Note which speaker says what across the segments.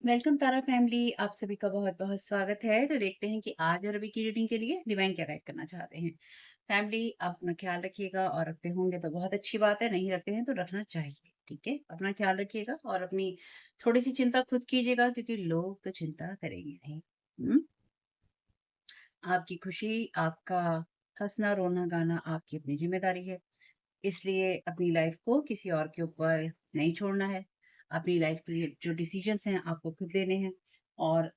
Speaker 1: Welcome तारा family. आप सभी का बहुत बहुत स्वागत है। तो देखते हैं कि आज और अभी की रीडिंग के लिए डिवाइन क्या गाइड करना चाहते हैं। फैमिली, आप अपना ख्याल रखिएगा और रखते होंगे तो बहुत अच्छी बात है, नहीं रखते हैं तो रखना चाहिए। ठीक है, अपना ख्याल रखिएगा और अपनी थोड़ी सी चिंता खुद कीजिएगा, क्योंकि लोग तो चिंता करेंगे नहीं। हम्म? आपकी खुशी, आपका हंसना रोना गाना आपकी अपनी जिम्मेदारी है। इसलिए अपनी लाइफ को किसी और के ऊपर नहीं छोड़ना है। अपनी लाइफ के लिए जो डिसीजंस हैं आपको खुद लेने हैं। और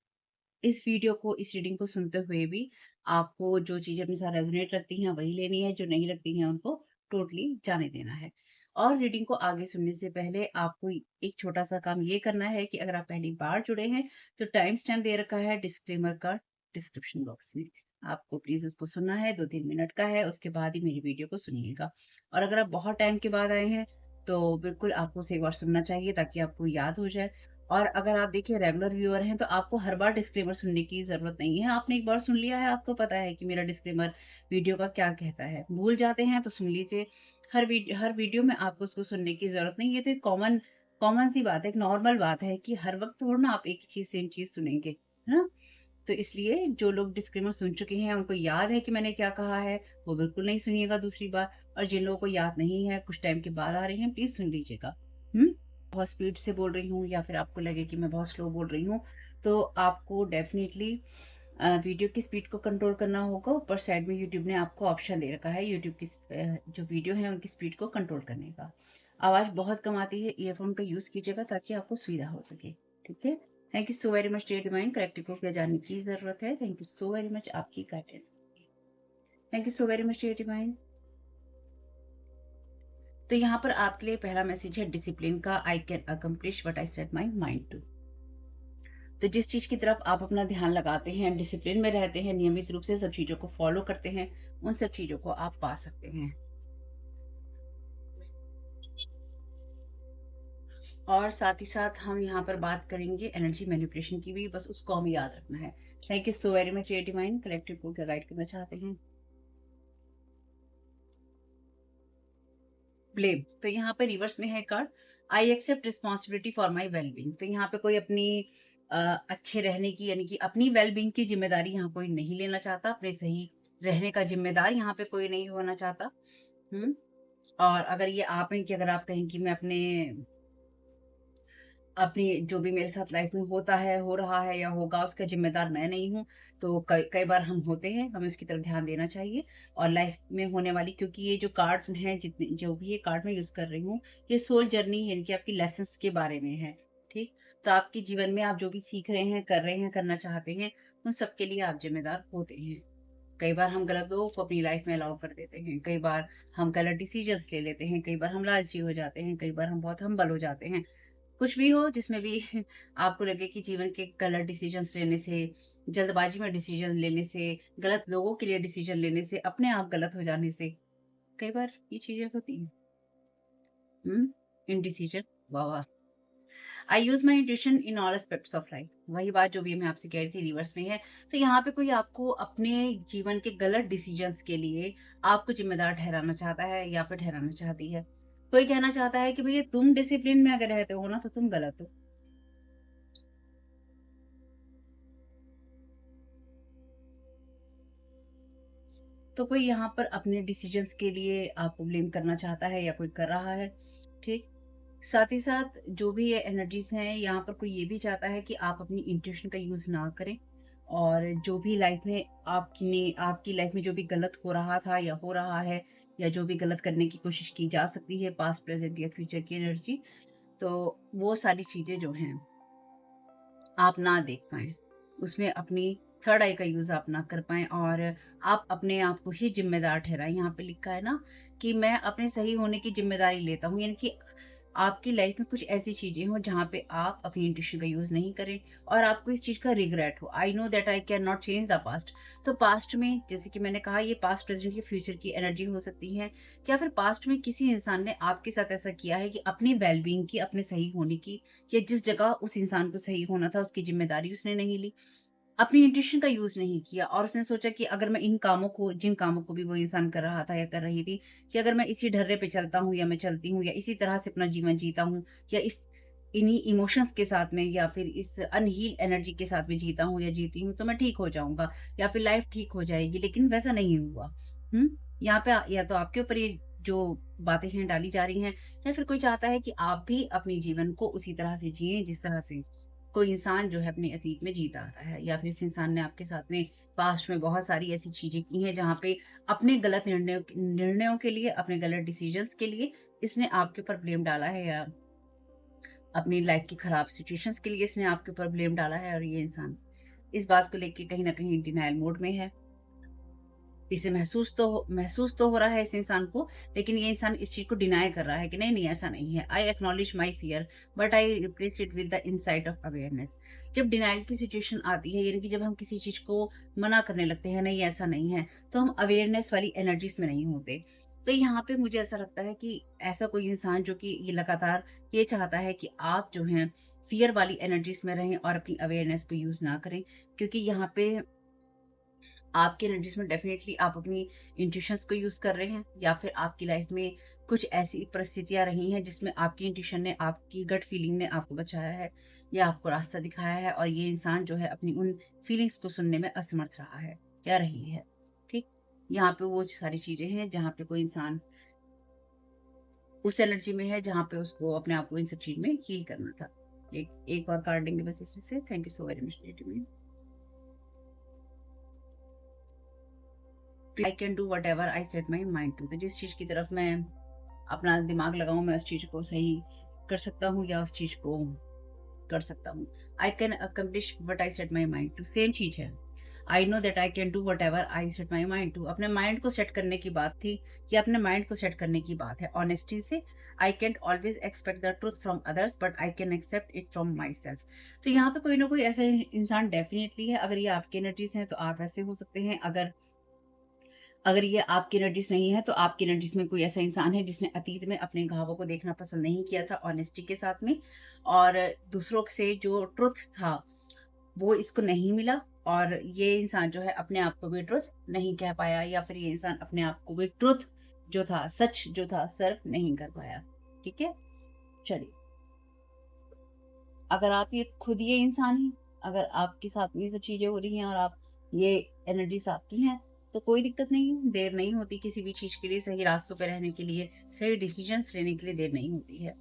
Speaker 1: इस वीडियो को, इस रीडिंग को सुनते हुए भी आपको जो चीज़ें अपने साथ रेज़ोनेट लगती हैं वही लेनी है, जो नहीं लगती हैं उनको टोटली जाने देना है। और रीडिंग को आगे सुनने से पहले आपको एक छोटा-सा काम ये करना है कि अगर आप पहली बार जुड़े हैं, तो टाइम स्टैम्प दे रखा है डिस्क्लेमर का डिस्क्रिप्शन बॉक्स में। आपको प्लीज़ उसको सुनना है, 2-3 मिनट का है, उसके बाद ही मेरी वीडियो को सुनिएगा। और अगर आप बहुत टाइम के बाद आए हैं, तो बिल्कुल आपको उसे एक बार सुनना चाहिए ताकि आपको याद हो जाए। और अगर आप देखिए रेगुलर व्यूअर हैं, तो आपको हर बार डिस्क्लेमर सुनने की ज़रूरत नहीं है। आपने एक बार सुन लिया है, आपको पता है कि मेरा डिस्क्लेमर वीडियो का क्या कहता है। भूल जाते हैं तो सुन लीजिए। हर वीडियो में आपको उसको सुनने की ज़रूरत नहीं है। ये तो एक कॉमन कॉमन सी बात है, एक नॉर्मल बात है कि हर वक़्त थोड़ी ना आप एक ही चीज़ सेम चीज़ सुनेंगे, है ना? तो इसलिए जो लोग डिस्क्लेमर सुन चुके हैं, उनको याद है कि मैंने क्या कहा है, वो बिल्कुल नहीं सुनिएगा दूसरी बार। और जिन लोगों को याद नहीं है, कुछ टाइम के बाद आ रहे हैं, प्लीज़ सुन लीजिएगा। हुँ? बहुत स्पीड से बोल रही हूँ या फिर आपको लगे कि मैं बहुत स्लो बोल रही हूँ, तो आपको डेफ़िनिटली वीडियो की स्पीड को कंट्रोल करना होगा। ऊपर साइड में यूट्यूब ने आपको ऑप्शन दे रखा है यूट्यूब की जो वीडियो है उनकी स्पीड को कंट्रोल करने का। आवाज़ बहुत कम आती है, ईयरफ़ोन का यूज़ कीजिएगा ताकि आपको सुविधा हो सके। ठीक है? Thank you so very much dear divine. Corrective को क्या जानने की ज़रूरत है? Thank you so very much आपकी गाइडेंस के लिए। Thank you so very much dear divine. तो यहाँ पर आपके लिए पहला मैसेज है डिसिप्लिन का। I can accomplish what I set my mind to. तो जिस चीज़ की तरफ आप अपना ध्यान लगाते हैं, डिसिप्लिन में रहते हैं, नियमित रूप से सब चीज़ों को फॉलो करते हैं, उन सब चीज़ों को आप पा सकते हैं। और साथ ही साथ हम यहाँ पर बात करेंगे एनर्जी मैनिपुलेशन की भी, बस उसको हमें याद रखना है। Thank you so very much dear divine. Collective को क्या गाइड करना चाहते हैं? ब्लेम। तो यहाँ पे रिवर्स में है card, I accept responsibility for my wellbeing. तो यहाँ पे कोई अपनी अ, अच्छे रहने की, यानी कि अपनी वेलबींग की जिम्मेदारी यहाँ कोई नहीं लेना चाहता। अपने सही रहने का जिम्मेदार यहाँ पे कोई नहीं होना चाहता। हम्म। और अगर ये आप हैं कि अगर आप कहें कि मैं अपने अपनी जो भी मेरे साथ लाइफ में होता है, हो रहा है या होगा, उसका ज़िम्मेदार मैं नहीं हूँ। तो कई कई बार हम होते हैं, हमें उसकी तरफ ध्यान देना चाहिए। और लाइफ में होने वाली, क्योंकि ये जो कार्ड हैं, जितने जो भी ये कार्ड मैं यूज़ कर रही हूँ, ये सोल जर्नी यानी कि आपकी लेसन्स के बारे में है, ठीक? तो आपके जीवन में आप जो भी सीख रहे हैं, कर रहे हैं, करना चाहते हैं, उन सब के लिए आप ज़िम्मेदार होते हैं। कई बार हम गलत लोगों को अपनी लाइफ में अलाउ कर देते हैं, कई बार हम गलत डिसीज़न्स ले लेते हैं, कई बार हम लालची हो जाते हैं, कई बार हम बहुत हम्बल हो जाते हैं। कुछ भी हो जिसमें भी आपको लगे कि जीवन के गलत डिसीजंस लेने से, जल्दबाजी में डिसीजन लेने से, गलत लोगों के लिए डिसीजन लेने से, अपने आप गलत हो जाने से, कई बार ये चीज़ें होती हैं। हुँ, इंडिसीजन, वाह, वाह! I use my intuition in all aspects of life. वही बात जो भी मैं आपसे कह रही थी रिवर्स में है। तो यहाँ पे कोई आपको अपने जीवन के गलत डिसीजंस के लिए आपको ज़िम्मेदार ठहराना चाहता है या फिर ठहराना चाहती है। कोई कहना चाहता है कि भैया तुम डिसिप्लिन में अगर रहते हो ना तो तुम गलत हो। तो कोई यहाँ पर अपने डिसीजंस के लिए आपको ब्लेम करना चाहता है या कोई कर रहा है, ठीक? साथ ही साथ जो भी ये एनर्जीज़ हैं, यहाँ पर कोई ये भी चाहता है कि आप अपनी इंट्यूशन का यूज़ ना करें। और जो भी लाइफ में आपकी लाइफ में जो भी गलत हो रहा था या हो रहा है, या जो भी गलत करने की कोशिश की जा सकती है, पास्ट, प्रेज़ेंट या फ्यूचर की एनर्जी, तो वो सारी चीज़ें जो हैं आप ना देख पाएँ। उसमें अपनी थर्ड आई का यूज़ आप ना कर पाएँ और आप अपने आप को ही ज़िम्मेदार ठहराएँ। यहाँ पे लिखा है ना कि मैं अपने सही होने की ज़िम्मेदारी लेता हूँ, यानी कि आपकी लाइफ़ में कुछ ऐसी चीज़ें हों जहाँ पे आप अपनी इंट्यूशन का यूज़ नहीं करें और आपको इस चीज़ का रिग्रेट हो। आई know that I can not change the past. तो पास्ट में, जैसे कि मैंने कहा, ये पास्ट, प्रेज़ेंट या फ्यूचर की एनर्जी हो सकती है, या फिर पास्ट में किसी इंसान ने आपके साथ ऐसा किया है कि अपनी वेल-बीइंग की, अपने सही होने की, या जिस जगह उस इंसान को सही होना था उसकी ज़िम्मेदारी उसने नहीं ली। अपनी इंट्यूशन का यूज़ नहीं किया और उसने सोचा कि अगर मैं इन कामों को, जिन कामों को भी वो इंसान कर रहा था या कर रही थी, कि अगर मैं इसी ढर्रे पे चलता हूँ या मैं चलती हूँ या इसी तरह से अपना जीवन जीता हूँ या इन्हीं इमोशंस के साथ में या फिर इस अनहील एनर्जी के साथ में जीता हूँ या जीती हूँ तो मैं ठीक हो जाऊँगा या फिर लाइफ ठीक हो जाएगी, लेकिन वैसा नहीं हुआ। हुँ? यहाँ पे या तो आपके ऊपर ये जो बातें हैं डाली जा रही हैं, या फिर कोई चाहता है कि आप भी अपने जीवन को उसी तरह से जिएँ जिस तरह से कोई इंसान जो है अपने अतीत में जीता आ रहा है, या फिर इस इंसान ने आपके साथ में पास्ट में बहुत सारी ऐसी चीज़ें की हैं जहाँ पे अपने गलत निर्णयों के लिए, अपने गलत डिसीजंस के लिए इसने आपके ऊपर ब्लेम डाला है, या अपनी लाइफ की खराब सिचुएशंस के लिए इसने आपके ऊपर ब्लेम डाला है, और ये इंसान इस बात को लेके कहीं न कहीं डिनायल मोड में है। इसे महसूस तो हो रहा है इस इंसान को, लेकिन ये इंसान इस चीज़ को डिनाय कर रहा है कि नहीं, नहीं ऐसा नहीं है। I acknowledge my fear but I replace it with the insight of awareness. जब डिनायल की सिचुएशन आती है, यानी कि जब हम किसी चीज़ को मना करने लगते हैं, नहीं ऐसा नहीं है, तो हम अवेयरनेस वाली एनर्जीज़ में नहीं होते। तो यहाँ पे मुझे ऐसा लगता है कि ऐसा कोई इंसान जो कि ये लगातार ये चाहता है कि आप जो हैं फ़ियर वाली एनर्जीज़ में रहें और अपनी अवेयरनेस को यूज़ ना करें, क्योंकि यहाँ पे आपकी एनर्जीज में डेफिनेटली आप अपनी इंट्यूशंस को यूज कर रहे हैं, या फिर आपकी लाइफ में कुछ ऐसी परिस्थितियां रही हैं जिसमें आपकी इंट्यूशन ने, आपकी गट फीलिंग ने आपको बचाया है या आपको रास्ता दिखाया है, और ये इंसान जो है अपनी उन फीलिंग्स को सुनने में असमर्थ रहा है या रही है। ठीक, यहाँ पे वो सारी चीजें हैं जहाँ पे कोई इंसान उस एनर्जी में है जहाँ पे उसको अपने आप को इन सब चीज में हील करना था। एक और कार्ड देंगे बस इसमें से। Thank you so very much. I can do whatever I set my mind to. तो जिस चीज़ की तरफ मैं अपना दिमाग लगाऊं, मैं उस चीज़ को सही कर सकता हूँ या उस चीज़ को कर सकता हूँ। I can accomplish what I set my mind to, same चीज़ है। I know that I can do whatever I set my mind to, अपने माइंड को सेट करने की बात थी, कि अपने माइंड को सेट करने की बात है ऑनेस्टी से। I can't always expect the truth from others but I can accept it from myself. तो यहाँ पे कोई ना कोई ऐसा इंसान डेफिनेटली है। अगर ये आपकी एनर्जीज हैं तो आप ऐसे हो सकते हैं, अगर अगर ये आपकी एनर्जीज नहीं है तो आपकी एनर्जीज में कोई ऐसा इंसान है जिसने अतीत में अपने घावों को देखना पसंद नहीं किया था ऑनेस्टी के साथ में, और दूसरों से जो ट्रुथ था वो इसको नहीं मिला, और ये इंसान जो है अपने आप को भी ट्रुथ नहीं कह पाया, या फिर ये इंसान अपने आप को भी ट्रुथ जो था, सच जो था, सर्व नहीं कर पाया। ठीक है, चलिए, अगर आप ये खुद ये इंसान हैं, अगर आपके साथ में ये सब चीजें हो रही हैं और आप ये एनर्जीज आपकी हैं, तो कोई दिक्कत नहीं है, देर नहीं होती किसी भी चीज के लिए, सही रास्तों पे रहने के लिए, सही डिसीजंस लेने के लिए देर नहीं होती है।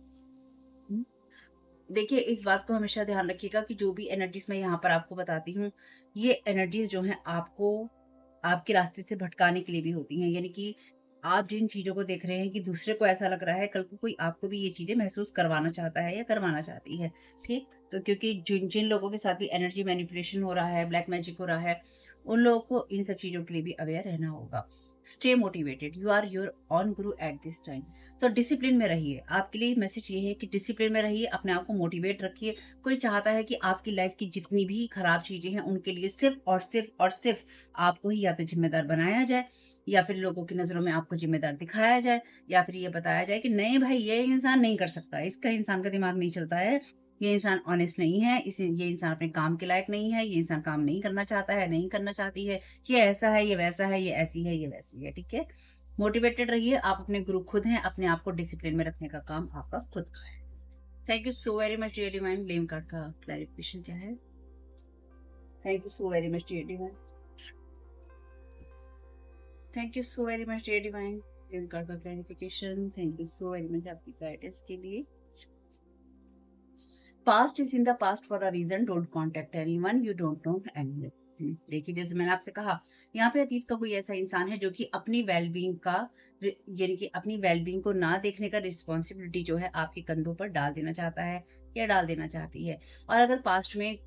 Speaker 1: हम्म। देखिए, इस बात को हमेशा ध्यान रखिएगा कि जो भी एनर्जीज मैं यहाँ पर आपको बताती हूँ, ये एनर्जीज जो हैं आपको आपके रास्ते से भटकाने के लिए भी होती हैं। यानी कि आप जिन चीज़ों को देख रहे हैं कि दूसरे को ऐसा लग रहा है, कल को कोई आपको भी ये चीज़ें महसूस करवाना चाहता है या करवाना चाहती है, ठीक? तो क्योंकि जिन जिन लोगों के साथ भी एनर्जी मैनिपुलेशन हो रहा है, ब्लैक मैजिक हो रहा है, उन लोगों को इन सब चीज़ों के लिए भी अवेयर रहना होगा। Stay motivated, you are your own guru at this time. तो डिसिप्लिन में रहिए। आपके लिए मैसेज ये है कि डिसिप्लिन में रहिए, अपने आप को मोटिवेट रखिए। कोई चाहता है कि आपकी लाइफ की जितनी भी खराब चीज़ें हैं, उनके लिए सिर्फ़ और सिर्फ़ और सिर्फ़ आपको ही या तो ज़िम्मेदार बनाया जाए, या फिर लोगों की नज़रों में आपको ज़िम्मेदार दिखाया जाए, या फिर ये बताया जाए कि नहीं भाई, ये इंसान नहीं कर सकता, इसका इंसान का दिमाग नहीं चलता है, ये इंसान ऑनेस्ट नहीं है, ये इंसान अपने काम के लायक नहीं है, ये इंसान काम नहीं करना चाहता है, नहीं करना चाहती है, ये ऐसा है, ये वैसा है, ये ऐसी है, ये वैसी है, ठीक है? मोटिवेटेड रहिए, आप अपने गुरु खुद हैं, अपने आप को डिसिप्लिन में रखने का काम आपका खुद का है। Thank you so very much dear divine. Blame card का क्लैरिफिकेशन क्या है? Thank you so very much dear divine. Thank you so very much dear divine. Blame card का clarification, thank you so very much आपकी guidance के लिए। Past is in the past for a reason, don't contact anyone you don't know any. देखिए, जैसे मैंने आपसे कहा, यहाँ पे अतीत का कोई ऐसा इंसान है जो कि अपनी वेलबींग का यानी कि अपनी वेलबींग को ना देखने का रिस्पॉन्सिबिलिटी जो है आपके कंधों पर डाल देना चाहता है या डाल देना चाहती है। और अगर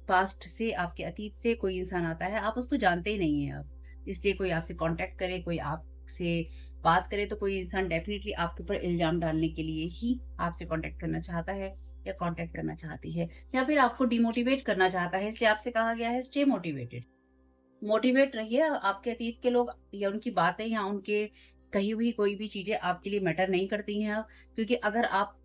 Speaker 1: पास्ट से, आपके अतीत से कोई इंसान आता है, आप उसको जानते ही नहीं है आप, इसलिए कोई आपसे कांटेक्ट करे, कोई आपसे बात करे, तो कोई इंसान डेफिनेटली आपके ऊपर इल्जाम डालने के लिए ही आपसे कांटेक्ट करना चाहता है या कांटेक्ट करना चाहती है, या फिर आपको डिमोटिवेट करना चाहता है। इसलिए आपसे कहा गया है स्टे मोटिवेटेड। मोटिवेट रहिए। आपके अतीत के लोग या उनकी बातें या उनके कही हुई कोई भी चीजें आपके लिए मैटर नहीं करती हैं अब, क्योंकि अगर आप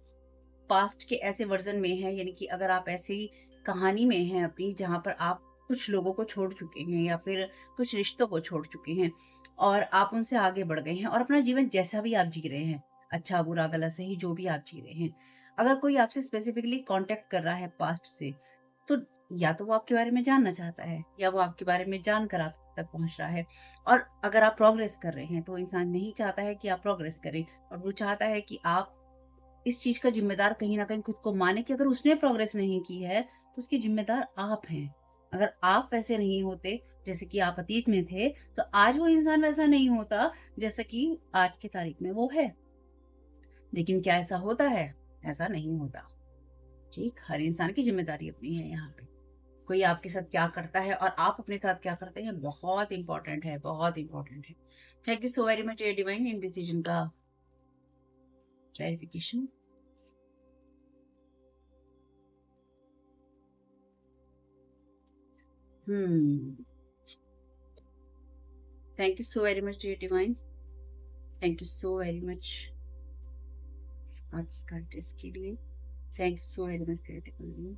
Speaker 1: पास्ट के ऐसे वर्जन में हैं, यानी कि अगर आप ऐसी कहानी में हैं अपनी जहाँ पर आप कुछ लोगों को छोड़ चुके हैं या फिर कुछ रिश्तों को छोड़ चुके हैं और आप उनसे आगे बढ़ गए हैं और अपना जीवन जैसा भी आप जी रहे हैं, अच्छा बुरा गलत सही जो भी आप जी रहे हैं, अगर कोई आपसे स्पेसिफिकली कांटेक्ट कर रहा है पास्ट से, तो या तो वो आपके बारे में जानना चाहता है या वो आपके बारे में जानकर आप तक पहुंच रहा है। और अगर आप प्रोग्रेस कर रहे हैं तो इंसान नहीं चाहता है कि आप प्रोग्रेस करें, और वो चाहता है कि आप इस चीज का जिम्मेदार कहीं ना कहीं खुद को माने कि अगर उसने प्रोग्रेस नहीं की है तो उसकी जिम्मेदार आप हैं। अगर आप वैसे नहीं होते जैसे कि आप अतीत में थे, तो आज वो इंसान वैसा नहीं होता जैसा कि आज की तारीख में वो है। लेकिन क्या ऐसा होता है? ऐसा नहीं होता। ठीक, हर इंसान की ज़िम्मेदारी अपनी है यहाँ पे। कोई आपके साथ क्या करता है और आप अपने साथ क्या करते हैं, बहुत इम्पोर्टेंट है, बहुत इम्पोर्टेंट है। Thank you so very much ये डिवाइन इंडिसीजन का clarification. Hmm, thank you so very much ये divine. Thank you so very much आपकी गाइडेंस के लिए। Thank you so very much creative.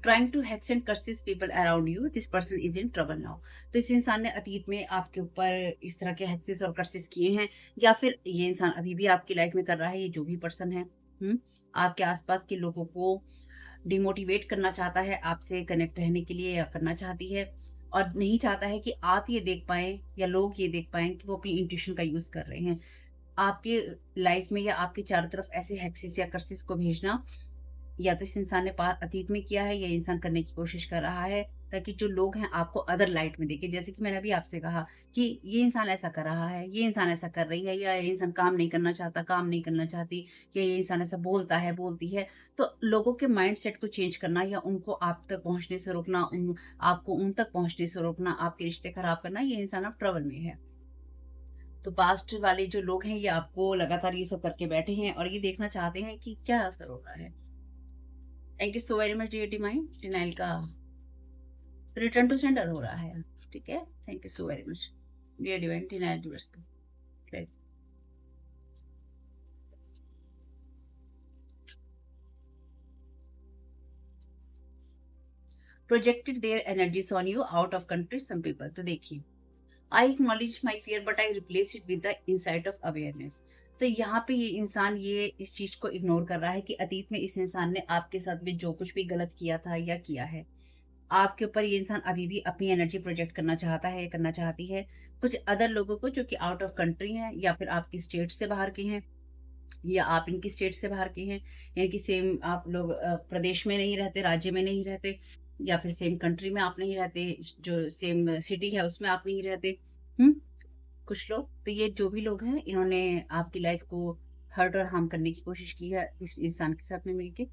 Speaker 1: Trying to hex and curses people around you, this person is in trouble now. तो इस इंसान ने अतीत में आपके ऊपर इस तरह के हेक्सेस और कर्सेस किए हैं, या फिर ये इंसान अभी भी आपकी लाइफ में कर रहा है, ये जो भी पर्सन है। आपके आसपास के लोगों को डिमोटिवेट करना चाहता है आपसे कनेक्ट रहने के लिए, या करना चाहती है, और नहीं चाहता है कि आप ये देख पाएं या लोग ये देख पाएं कि वो अपनी इंट्यूशन का यूज कर रहे हैं। आपके लाइफ में या आपके चारों तरफ ऐसे हेक्सेस या कर्सेस को भेजना, या तो इस इंसान ने अतीत में किया है या ये इंसान करने की कोशिश कर रहा है, ताकि जो लोग हैं आपको अदर लाइट में देखें। जैसे कि मैंने अभी आपसे कहा कि ये इंसान ऐसा कर रहा है, ये इंसान ऐसा कर रही है, या ये इंसान काम नहीं करना चाहता, काम नहीं करना चाहती, या ये इंसान ऐसा बोलता है, बोलती है। तो लोगों के माइंडसेट को चेंज करना या उनको आप तक पहुंचने से रोकना, आपको उन तक पहुंचने से रोकना, आपके रिश्ते खराब करना, ये इंसान अब ट्रबल में है। तो पास्ट वाले जो लोग हैं ये आपको लगातार ये सब करके बैठे हैं और ये देखना चाहते हैं कि क्या असर हो रहा है। Thank you so very much dear divine. Denial का रिटर्न टू सेंडर हो रहा है। ठीक है, thank you so very much dear divine. Denial reverse का projected their energies on you out of country some people. तो देखिए, I acknowledge my fear but I replace it with the insight of awareness. तो यहाँ पे ये इंसान ये इस चीज को इग्नोर कर रहा है कि अतीत में इस इंसान ने आपके साथ में जो कुछ भी गलत किया था या किया है, आपके ऊपर ये इंसान अभी भी अपनी एनर्जी प्रोजेक्ट करना चाहता है, करना चाहती है कुछ अदर लोगों को जो कि आउट ऑफ कंट्री हैं, या फिर आपकी स्टेट से बाहर के हैं, या आप इनकी स्टेट से बाहर के हैं, यानी कि सेम आप लोग प्रदेश में नहीं रहते, राज्य में नहीं रहते, या फिर सेम कंट्री में आप नहीं रहते, जो सेम सिटी है उसमें आप नहीं रहते। हम्म, कुछ लोग तो ये जो भी लोग हैं इन्होंने आपकी लाइफ को हर्ट और हार्म करने की कोशिश की है इस इंसान के साथ में मिलके,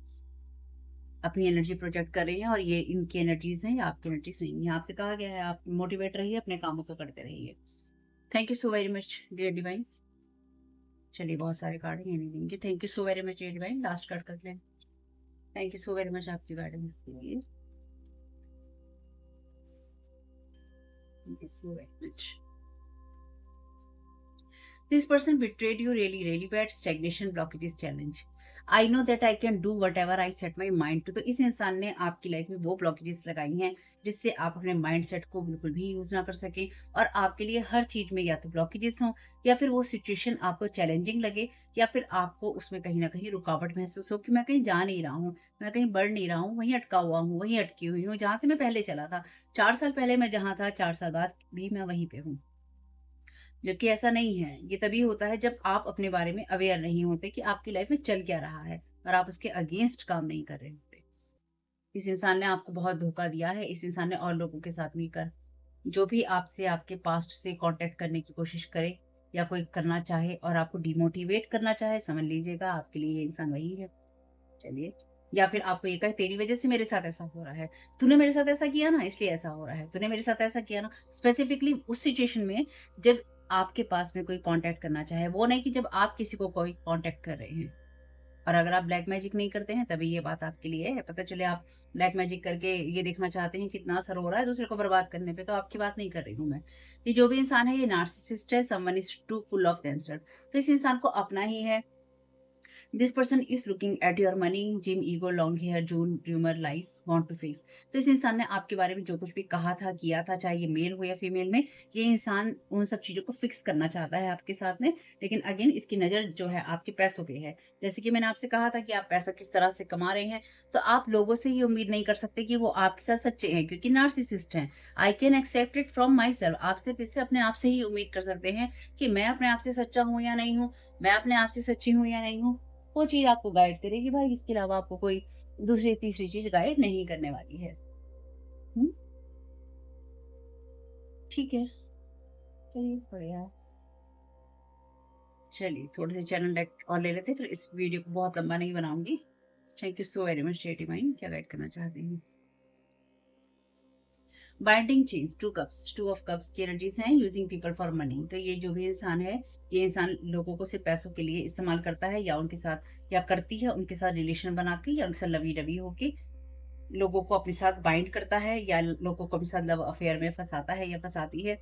Speaker 1: अपनी एनर्जी प्रोजेक्ट कर रहे हैं, और ये इनकी एनर्जीज हैं या आपकी एनर्जीज नहीं है। आपसे कहा गया है आप मोटिवेट रहिए, अपने कामों को करते रहिए। Thank you so very much dear divine. चलिए, बहुत सारे कार्ड हैं, ये नहीं देंगे। Thank you so very much dear divine. Last card कर लें। Thank you so very much आपकी गाइडेंस के लिए। Thank you so very much. This person betrayed you really, really bad. Stagnation, blockages, challenge. I know that I can do whatever I set my mind to. तो इस इंसान ने आपकी life में वो ब्लॉकेजेस लगाई हैं जिससे आप अपने माइंड सेट को बिल्कुल भी यूज ना कर सके, और आपके लिए हर चीज में या तो ब्लॉकेजेस हों, या फिर वो सिचुएशन आपको चैलेंजिंग लगे, या फिर आपको उसमें कहीं ना कहीं रुकावट महसूस हो कि मैं कहीं जा नहीं रहा हूँ, मैं कहीं बढ़ नहीं रहा हूँ, वहीं अटका हुआ हूँ, वहीं अटकी हुई हूँ जहाँ से मैं पहले चला था। 4 साल पहले मैं जहाँ था, 4 साल बाद भी मैं वहीं पे हूँ। जबकि ऐसा नहीं है। ये तभी होता है जब आप अपने बारे में अवेयर नहीं होते कि आपकी लाइफ में चल क्या रहा है, और आप उसके अगेंस्ट काम नहीं कर रहे होते। इस इंसान ने आपको बहुत धोखा दिया है। इस इंसान ने और लोगों के साथ मिलकर जो भी आपसे आपके पास्ट से कांटेक्ट करने की कोशिश करे या कोई करना चाहे और आपको डिमोटिवेट करना चाहे, समझ लीजिएगा आपके लिए ये इंसान वही है। चलिए, या फिर आपको ये कहे तेरी वजह से मेरे साथ ऐसा हो रहा है, तूने मेरे साथ ऐसा किया ना इसलिए ऐसा हो रहा है, तूने मेरे साथ ऐसा किया ना। स्पेसिफिकली उस सिचुएशन में जब आपके पास में कोई कांटेक्ट करना चाहे, वो नहीं कि जब आप किसी को कोई कांटेक्ट कर रहे हैं। और अगर आप ब्लैक मैजिक नहीं करते हैं तभी ये बात आपके लिए है। पता चले आप ब्लैक मैजिक करके ये देखना चाहते हैं कितना असर हो रहा है दूसरे को बर्बाद करने पे, तो आपकी बात नहीं कर रही हूँ मैं। ये जो भी इंसान है ये नार्सिसिस्ट है, someone is too full of themselves. तो इस इंसान को अपना ही है this person is looking at your money, gym, ego, long hair, June, rumour, lies, want to fix. तो इस इंसान ने आपके बारे में जो कुछ भी कहा था, किया था, चाहे ये मेल हो या फीमेल में, ये इंसान उन सब चीज़ों को फिक्स करना चाहता है आपके साथ में। लेकिन अगेन इसकी नज़र जो है आपके पैसों पे है। जैसे कि मैंने आपसे कहा था कि आप पैसा किस तरह से कमा रहे हैं, तो आप लोगों से ये उम्मीद नहीं कर सकते कि वो आपके साथ सच्चे हैं, क्योंकि नार्सिसिस्ट हैं। I can accept it from myself. आप सिर्फ इससे अपने आप से ही उम्मीद कर सकते हैं कि मैं अपने आप से सच्चा हूँ या नहीं हूँ, मैं अपने आप से सच्ची हूँ या नहीं हूँ। वो चीज़ आपको गाइड करेगी भाई, इसके अलावा आपको कोई दूसरी तीसरी चीज़ गाइड नहीं करने वाली है। हुँ, ठीक है, चलिए बढ़िया है। चलिए थोड़े से चैनल लाइक और ले लेते हैं, फिर इस वीडियो को बहुत लंबा नहीं बनाऊँगी। Thank you so very much state divine, क्या गाइड करना चाहते हैं? Binding chains, 2 cups, 2 of cups की एनर्जीज हैं, यूजिंग पीपल फॉर मनी। तो ये जो भी इंसान है, ये इंसान लोगों को सिर्फ पैसों के लिए इस्तेमाल करता है, या उनके साथ या करती है उनके साथ रिलेशन बना के, या उनके साथ लवी-डवी होके लोगों को अपने साथ बाइंड करता है, या लोगों को अपने साथ लव अफेयर में फँसाता है या फँसाती है।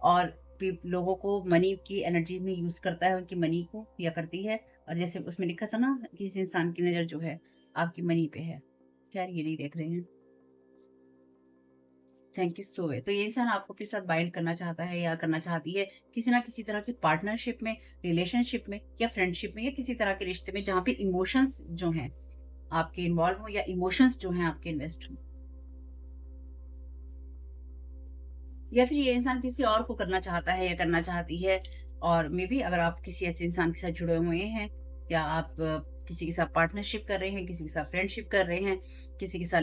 Speaker 1: और लोगों को मनी की एनर्जी में यूज़ करता है, उनकी मनी को या करती है। और जैसे उसमें लिखा था ना कि इस इंसान की नज़र जो है आपकी मनी पे है। खैर ये नहीं देख रहे हैं। Thank you so much. तो ये इंसान आपको अपने साथ बाइंड करना चाहता है या करना चाहती है किसी ना किसी तरह की पार्टनरशिप में, रिलेशनशिप में या फ्रेंडशिप में, या किसी तरह के रिश्ते में जहाँ पे इमोशंस जो हैं आपके इन्वॉल्व हो, या इमोशंस जो हैं आपके इन्वेस्ट हो। या फिर ये इंसान किसी और को करना चाहता है या करना चाहती है। और मे बी अगर आप किसी ऐसे इंसान के साथ जुड़े हुए हैं, या आप किसी के साथ पार्टनरशिप कर रहे हैं, किसी के साथ फ्रेंडशिप कर रहे हैं, किसी के साथ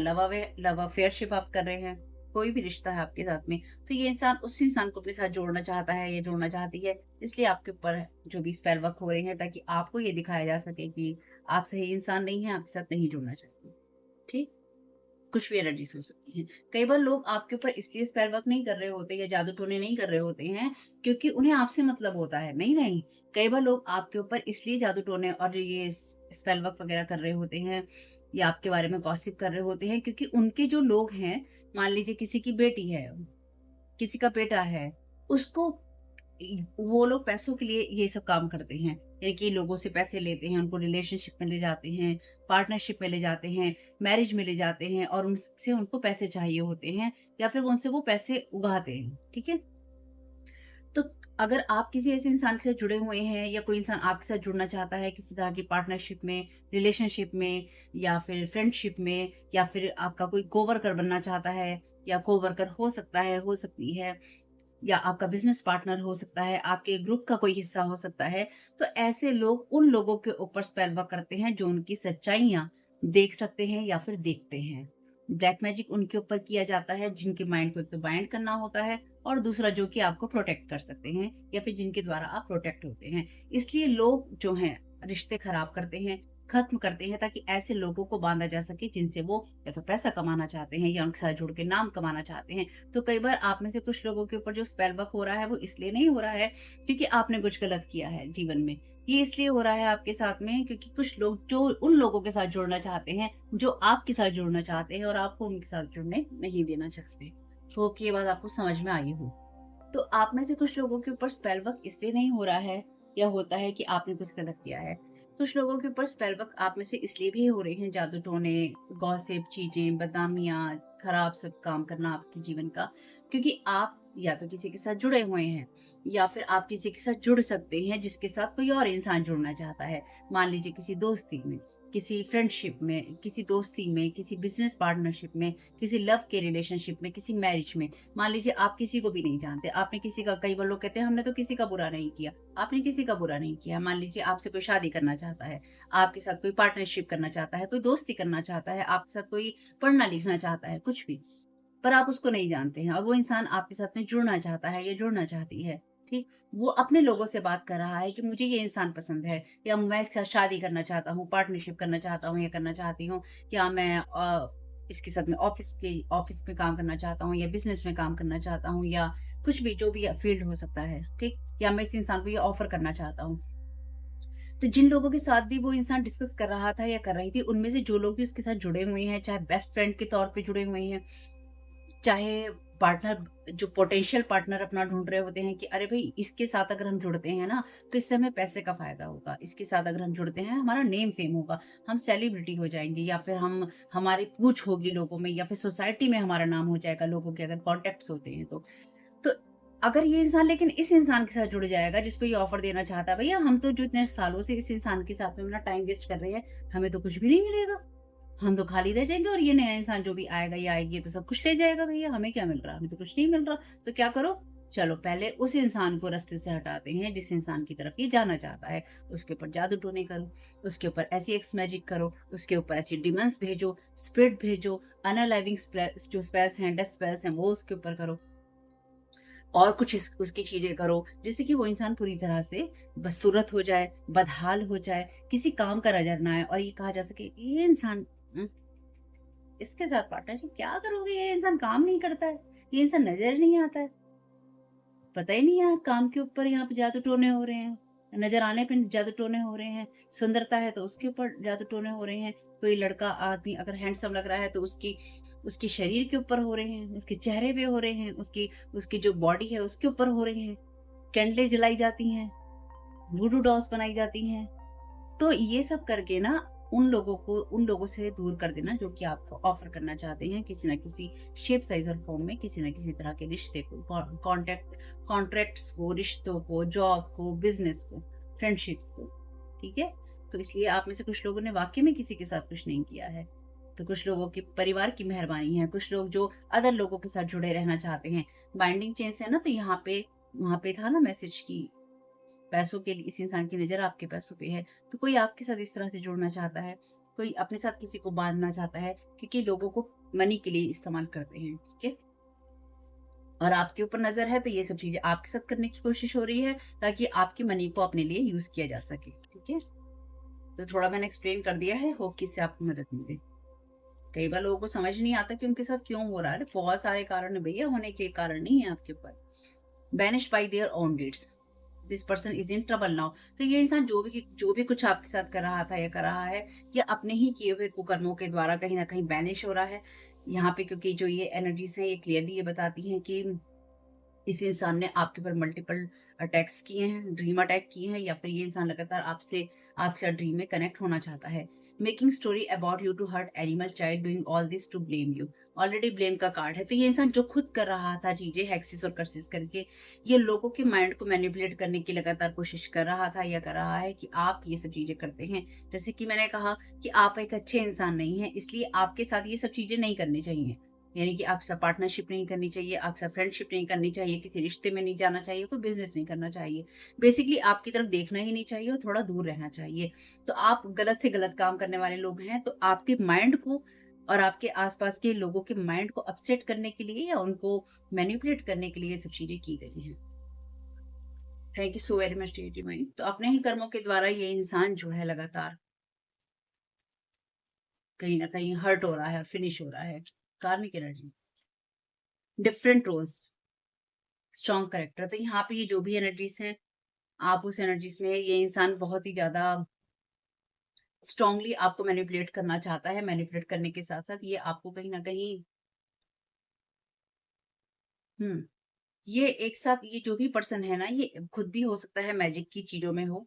Speaker 1: लव अफेयरशिप आप कर रहे हैं, कोई भी रिश्ता है आपके साथ में, तो ये इंसान उस इंसान को अपने साथ जोड़ना चाहता है या जोड़ना चाहती है। इसलिए आपके ऊपर जो भी स्पेल वर्क हो रहे हैं, ताकि आपको ये दिखाया जा सके कि आप सही इंसान नहीं है, आपके साथ नहीं जुड़ना चाहिए। ठीक, कुछ भी एनर्जीज़ हो सकती हैं। कई बार लोग आपके ऊपर इसलिए स्पेल वर्क नहीं कर रहे होते या जादू टोने नहीं कर रहे होते हैं, क्योंकि उन्हें आपसे मतलब होता है। नहीं, नहीं। कई बार लोग आपके ऊपर इसलिए जादू टोने और ये स्पेल वर्क वगैरह कर रहे होते हैं, या आपके बारे में गॉसिप कर रहे होते हैं, क्योंकि उनके जो लोग हैं, मान लीजिए किसी की बेटी है, किसी का बेटा है, उसको वो लोग पैसों के लिए ये सब काम करते हैं। यानी कि लोगों से पैसे लेते हैं, उनको रिलेशनशिप में ले जाते हैं, पार्टनरशिप में ले जाते हैं, मैरिज में ले जाते हैं, और उनसे उनको पैसे चाहिए होते हैं, या फिर वो उनसे वो पैसे उगाहते हैं। ठीक है? तो अगर आप किसी ऐसे इंसान के साथ जुड़े हुए हैं, या कोई इंसान आपके साथ जुड़ना चाहता है किसी तरह की पार्टनरशिप में, रिलेशनशिप में, या फिर फ्रेंडशिप में, या फिर आपका कोई कोवर्कर बनना चाहता है, या कोवर्कर हो सकता है, हो सकती है, या आपका बिज़नेस पार्टनर हो सकता है, आपके ग्रुप का कोई हिस्सा हो सकता है। तो ऐसे लोग उन लोगों के ऊपर स्पेल वर्क करते हैं जो उनकी सच्चाइयाँ देख सकते हैं या फिर देखते हैं। ब्लैक मैजिक उनके ऊपर किया जाता है जिनके माइंड को एक तो बाइंड करना होता है, और दूसरा जो कि आपको प्रोटेक्ट कर सकते हैं, या फिर जिनके द्वारा आप प्रोटेक्ट होते हैं। इसलिए लोग जो हैं रिश्ते खराब करते हैं, खत्म करते हैं, ताकि ऐसे लोगों को बाँधा जा सके जिनसे वो या तो पैसा कमाना चाहते हैं, या उनके साथ जुड़ के नाम कमाना चाहते हैं। तो कई बार आप में से कुछ लोगों के ऊपर जो स्पेल वर्क हो रहा है, वो इसलिए नहीं हो रहा है क्योंकि आपने कुछ गलत किया है जीवन में। ये इसलिए हो रहा है आपके साथ में क्योंकि कुछ लोग जो उन लोगों के साथ जुड़ना चाहते हैं, जो आपके साथ जुड़ना चाहते हैं, और आपको उनके साथ जुड़ने नहीं देना चाहते। तो होप कि ये बात आपको समझ में आई हो। तो आप में से कुछ लोगों के ऊपर स्पेल वर्क इसलिए नहीं हो रहा है, या होता है कि आपने कुछ गलत किया है। कुछ लोगों के ऊपर स्पेल वर्क आप में से इसलिए भी हो रहे हैं, जादू टोने, गॉसिप चीज़ें, बदनामियाँ, खराब सब काम करना आपके जीवन का, क्योंकि आप या तो किसी के साथ जुड़े हुए हैं, या फिर आप किसी के साथ जुड़ सकते हैं जिसके साथ कोई और इंसान जुड़ना चाहता है। मान लीजिए किसी दोस्ती में, किसी फ्रेंडशिप में, किसी दोस्ती में, किसी बिज़नेस पार्टनरशिप में, किसी लव के रिलेशनशिप में, किसी मैरिज में। मान लीजिए आप किसी को भी नहीं जानते, आपने किसी का, कई बार लोग कहते हैं हमने तो किसी का बुरा नहीं किया, आपने किसी का बुरा नहीं किया। मान लीजिए आपसे कोई शादी करना चाहता है, आपके साथ कोई पार्टनरशिप करना चाहता है, कोई दोस्ती करना चाहता है, आपके साथ कोई पढ़ना लिखना चाहता है, कुछ भी, पर आप उसको नहीं जानते हैं, और वो इंसान आपके साथ में जुड़ना चाहता है या जुड़ना चाहती है। ठीक, वो अपने लोगों से बात कर रहा है कि मुझे ये इंसान पसंद है, या मैं इसके साथ शादी करना चाहता हूँ, पार्टनरशिप करना चाहता हूँ या करना चाहती हूँ, या मैं इसके साथ में ऑफिस में काम करना चाहता हूँ, या बिजनेस में काम करना चाहता हूँ, या कुछ भी जो भी फील्ड हो सकता है। ठीक, या मैं इस इंसान को ये ऑफर करना चाहता हूँ। तो जिन लोगों के साथ भी वो इंसान डिस्कस कर रहा था या कर रही थी, उनमें से जो लोग भी उसके साथ जुड़े हुए हैं, चाहे बेस्ट फ्रेंड के तौर पे जुड़े हुए हैं, चाहे पार्टनर जो पोटेंशियल पार्टनर अपना ढूँढ रहे होते हैं कि अरे भई इसके साथ अगर हम जुड़ते हैं ना, तो इससे हमें पैसे का फ़ायदा होगा। इसके साथ अगर हम जुड़ते हैं हमारा नेम फ़ेम होगा, हम सेलिब्रिटी हो जाएँगे या फिर हम हमारी पूछ होगी लोगों में या फिर सोसाइटी में हमारा नाम हो जाएगा लोगों के अगर कॉन्टैक्ट्स होते हैं तो। तो अगर ये इंसान लेकिन इस इंसान के साथ जुड़ जाएगा जिसको ये ऑफ़र देना चाहता है, भैया हम तो जो इतने सालों से इस इंसान के साथ में अपना टाइम वेस्ट कर रहे हैं, हमें तो कुछ भी नहीं मिलेगा। हम तो खाली रह जाएँगे और ये नया इंसान जो भी आएगा या आएगी ये तो सब कुछ ले जाएगा भैया, हमें क्या मिल रहा है? हमें तो कुछ नहीं मिल रहा। तो क्या करो, चलो पहले उस इंसान को रास्ते से हटाते हैं जिस इंसान की तरफ ये जाना चाहता है। उसके ऊपर जादू टोने करो, उसके ऊपर ऐसी एक्स मैजिक करो, उसके ऊपर ऐसी डिमन्स भेजो, स्पिरिट भेजो, अनअलाइविंग जो स्पेल्स हैं, डेथ स्पेल्स हैं वो उसके ऊपर करो। और कुछ उसकी चीज़ें करो, जिससे कि वो इंसान पूरी तरह से बदसूरत हो जाए, बदहाल हो जाए, किसी काम का नज़र ना आए और ये कहा जा सके ये इंसान इसके साथ पार्टनरशिप क्या करोगे? ये इंसान काम नहीं करता है, ये इंसान नज़र नहीं आता है। पता ही नहीं है काम के ऊपर यहाँ पे जादू टोने हो रहे हैं, नज़र आने पे जादू टोने हो रहे हैं, सुंदरता है तो उसके ऊपर जादू टोने हो रहे हैं। कोई लड़का आदमी अगर हैंडसम लग रहा है तो उसकी उसके शरीर के ऊपर हो रहे हैं, उसके चेहरे पे हो रहे हैं, उसकी उसकी जो बॉडी है उसके ऊपर हो रहे हैं। कैंडलें जलाई जाती हैं, वूडू डॉल्स बनाई जाती हैं। तो ये सब करके ना उन लोगों से दूर कर देना जो कि आपको ऑफर करना चाहते हैं किसी ना किसी शेप साइज और फॉर्म में किसी ना किसी तरह के रिश्ते को कॉन्ट्रैक्ट्स को, रिश्तों को, जॉब को, बिजनेस को, फ्रेंडशिप्स को। ठीक है, तो इसलिए आप में से कुछ लोगों ने वाकई में किसी के साथ कुछ नहीं किया है, तो कुछ लोगों के परिवार की मेहरबानी है, कुछ लोग जो अदर लोगों के साथ जुड़े रहना चाहते हैं। बाइंडिंग चेन से है ना, तो यहाँ पे वहां पे था ना मैसेज की पैसों के लिए इस इंसान की नज़र आपके पैसों पे है, तो कोई आपके साथ इस तरह से जुड़ना चाहता है, कोई अपने साथ किसी को बाँधना चाहता है क्योंकि लोगों को मनी के लिए इस्तेमाल करते हैं, ठीक है? और आपके ऊपर नज़र है तो ये सब चीज़ें आपके साथ करने की कोशिश हो रही है ताकि आपकी मनी को अपने लिए यूज़ किया जा सके, ठीक है? तो थोड़ा मैंने एक्सप्लेन कर दिया है, होप कि इससे आपको मदद मिले। कई बार लोगों को समझ नहीं आता कि उनके साथ क्यों हो रहा है, अरे बहुत सारे कारण है भैया, होने के कारण नहीं है आपके ऊपर। Banished bye their own deeds, this person is in trouble now. तो ये इंसान जो भी कुछ आपके साथ कर रहा था या कर रहा है, या अपने ही किए हुए कुकर्मों के द्वारा कहीं ना कहीं बैनिश हो रहा है यहाँ पे, क्योंकि जो ये एनर्जीज हैं ये क्लियरली ये बताती हैं कि इस इंसान ने आपके ऊपर मल्टीपल अटैक्स किए हैं, ड्रीम अटैक किए हैं, या फिर ये इंसान लगातार आपके साथ ड्रीम में कनेक्ट होना चाहता है। Making story about you to hurt animal child doing all this to blame you. Already blame का कार्ड है, तो ये इंसान जो खुद कर रहा था चीजें हेक्सिस और कर्सिस करके, ये लोगों के माइंड को मैनिपुलेट करने की लगातार कोशिश कर रहा था या कर रहा है कि आप ये सब चीजें करते हैं। जैसे कि मैंने कहा कि आप एक अच्छे इंसान नहीं हैं, इसलिए आपके साथ ये सब चीजें नहीं करनी चाहिए। यानी कि आपके साथ पार्टनरशिप नहीं करनी चाहिए, आपके साथ फ्रेंडशिप नहीं करनी चाहिए, किसी रिश्ते में नहीं जाना चाहिए, कोई बिज़नेस नहीं करना चाहिए। बेसिकली आपकी तरफ देखना ही नहीं चाहिए और थोड़ा दूर रहना चाहिए। तो आप गलत से गलत काम करने वाले लोग हैं, तो आपके माइंड को और आपके आस-पास के लोगों के माइंड को अपसेट करने के लिए या उनको मैनिपुलेट करने के लिए ये सब चीज़ें की गई हैं। Thank you so very much dear divine. तो अपने ही कर्मों के द्वारा ये इंसान जो है लगातार कहीं न कहीं हर्ट हो रहा है और फिनिश हो रहा है। Karmic energies, different roles, strong character. तो यहाँ पे ये जो भी एनर्जीज हैं, आप उस एनर्जीज में ये इंसान बहुत ही ज्यादा स्ट्रांगली आपको मैनिपुलेट करना चाहता है। मैनिपुलेट करने के साथ साथ ये आपको कहीं ना कहीं हम्म ये एक साथ ये जो भी पर्सन है ना, ये खुद भी हो सकता है मैजिक की चीजों में हो,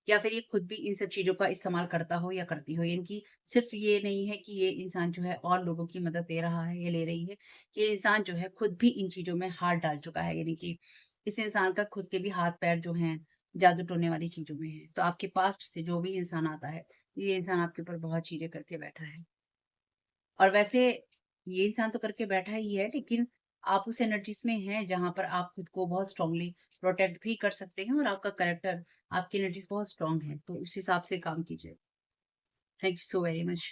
Speaker 1: या फिर ये खुद भी इन सब चीजों का इस्तेमाल करता हो या करती हो। यानी कि सिर्फ ये नहीं है कि ये इंसान जो है और लोगों की मदद ले रहा है या ले रही है, ये इंसान जो है खुद भी इन चीजों में हाथ डाल चुका है। यानी कि इस इंसान का खुद के भी हाथ पैर जो हैं जादू टोने वाली चीजों में है। तो आपके पास्ट से जो भी इंसान आता है, ये इंसान आपके ऊपर बहुत चीजें करके बैठा है। और वैसे ये इंसान तो करके बैठा ही है, लेकिन आप उस एनर्जीज में हैं जहां पर आप खुद को बहुत स्ट्रांगली प्रोटेक्ट भी कर सकते हैं और आपका करेक्टर, आपकी एनर्जीज बहुत स्ट्रांग है, तो उस हिसाब से काम कीजिए। Thank you so very much.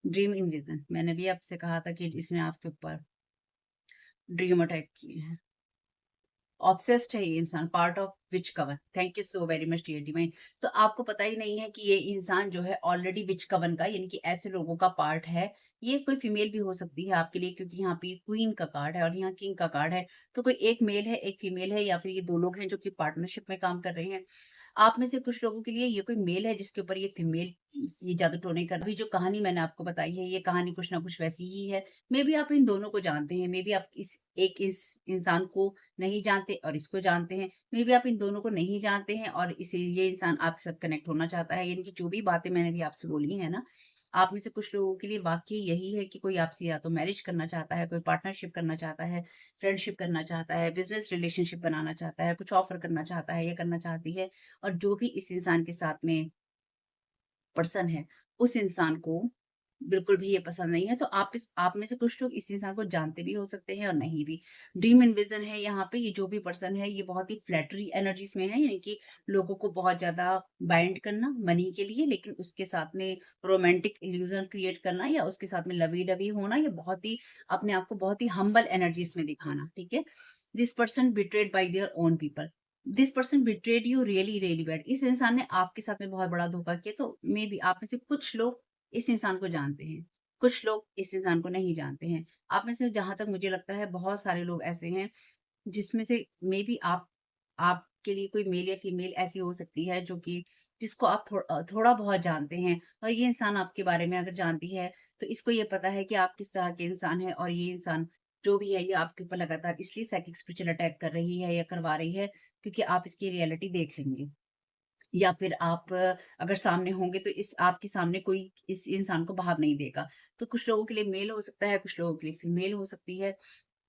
Speaker 1: Dream in vision, मैंने भी आपसे कहा था कि इसने आपके ऊपर ड्रीम अटैक किए हैं। ऑब्सेस्ड है ये इंसान, part of witch coven. Thank you so very much dear divine. तो आपको पता ही नहीं है कि ये इंसान जो है ऑलरेडी विच कवन का, यानी कि ऐसे लोगों का पार्ट है। ये कोई फीमेल भी हो सकती है आपके लिए, क्योंकि यहाँ पे क्वीन का कार्ड है और यहाँ किंग का कार्ड है। तो कोई एक मेल है, एक फीमेल है, या फिर ये दो लोग हैं जो कि पार्टनरशिप में काम कर रहे हैं। आप में से कुछ लोगों के लिए ये कोई मेल है जिसके ऊपर ये फीमेल ये जादू टोने का अभी जो कहानी मैंने आपको बताई है, ये कहानी कुछ ना कुछ वैसी ही है। मे बी आप इन दोनों को जानते हैं, मे बी आप इस इंसान को नहीं जानते और इसको जानते हैं। मे बी आप इन दोनों को नहीं जानते हैं और इसे ये इंसान आपके साथ कनेक्ट होना चाहता है। यानी कि जो भी बातें मैंने अभी आपसे बोली हैं ना, आप में से कुछ लोगों के लिए वाक़ई यही है कि कोई आपसे या तो मैरिज करना चाहता है, कोई पार्टनरशिप करना चाहता है, फ्रेंडशिप करना चाहता है, बिज़नेस रिलेशनशिप बनाना चाहता है, कुछ ऑफ़र करना चाहता है या करना चाहती है और जो भी इस इंसान के साथ में पर्सन है, उस इंसान को बिल्कुल भी ये पसंद नहीं है, तो आप में से कुछ लोग इस इंसान को जानते भी हो सकते हैं और नहीं भी। ड्रीम इन्विज़न है यहाँ पे, ये जो भी पर्सन है, ये बहुत ही फ्लैटरी एनर्जीज़ में है, यानी कि लोगों को बहुत ज़्यादा बाइंड करना मनी के लिए, लेकिन उसके साथ में रोमांटिक इल्यूज़न क्रिएट करना या उसके साथ में लवी-डवी होना, या बहुत ही अपने आप को बहुत ही हम्बल एनर्जीज़ में दिखाना, ठीक है? This person betrayed bye their own people. This person betrayed you really really bad. इस इंसान ने आपके साथ में बहुत बड़ा धोखा किया, तो मे बी आप में से कुछ लोग इस इंसान को जानते हैं, कुछ लोग इस इंसान को नहीं जानते हैं। आप में से जहां तक मुझे लगता है बहुत सारे लोग ऐसे हैं जिसमें से मे बी आपके लिए कोई मेल या फीमेल ऐसी हो सकती है जो कि जिसको आप थोड़ा बहुत जानते हैं, और ये इंसान आपके बारे में अगर जानती है तो इसको ये पता है कि आप किस तरह के इंसान हैं, और ये इंसान जो भी है ये आपके ऊपर लगातार इसलिए साइकिक स्पिरिचुअल अटैक कर रही है या करवा रही है क्योंकि आप इसकी रियलिटी देख लेंगे, या फिर आप अगर सामने होंगे तो इस आपके सामने कोई इस इंसान को भाव नहीं देगा। तो कुछ लोगों के लिए मेल हो सकता है, कुछ लोगों के लिए फीमेल हो सकती है।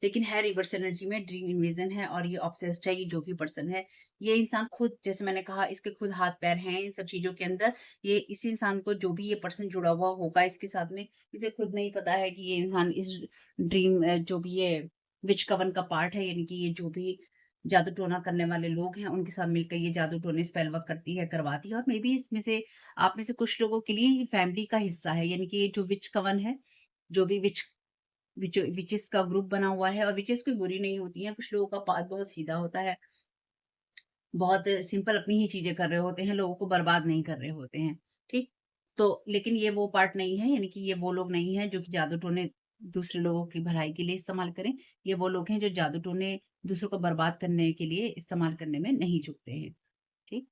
Speaker 1: लेकिन है रिवर्स एनर्जी में, ड्रीम इन्वेजन है और ये ऑब्सेस्ड है, ये जो भी पर्सन है। ये इंसान खुद, जैसे मैंने कहा, इसके खुद हाथ-पैर हैं इन सब चीज़ों के अंदर। ये इस इंसान को जो भी ये पर्सन जुड़ा हुआ होगा इसके साथ में, इसे खुद नहीं पता है कि ये इंसान इस ड्रीम जो भी ये विच कवन का पार्ट है, यानी कि ये जो भी जादू टोना करने वाले लोग हैं, उनके साथ मिलकर ये जादू टोने स्पेल वर्क करती है, करवाती है, और मे बी इसमें से आप में से कुछ लोगों के लिए ये फैमिली का हिस्सा है। यानी कि ये जो विच कवन है, जो भी विचेस का ग्रुप बना हुआ है, और विचेस कोई बुरी नहीं होती हैं, कुछ लोगों का पाथ बहुत सीधा होता है, बहुत सिंपल अपनी ही चीज़ें कर रहे होते हैं, लोगों को बर्बाद नहीं कर रहे होते हैं, ठीक? तो लेकिन ये वो पार्ट नहीं है, यानी कि ये वो लोग नहीं हैं जो कि जादू टोने दूसरे लोगों की भलाई के लिए इस्तेमाल करें। ये वो लोग हैं जो जादू टोने दूसरों को बर्बाद करने के लिए इस्तेमाल करने में नहीं झुकते हैं, ठीक?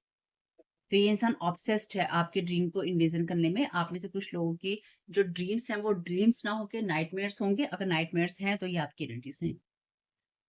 Speaker 1: तो ये इंसान ऑब्सेस्ड है आपके ड्रीम को इन्विज़न करने में। आप में से कुछ लोगों की जो ड्रीम्स हैं, वो ड्रीम्स ना होके नाइटमेयर्स होंगे। अगर नाइटमेयर्स हैं, तो ये आपकी एनर्जीज़ हैं।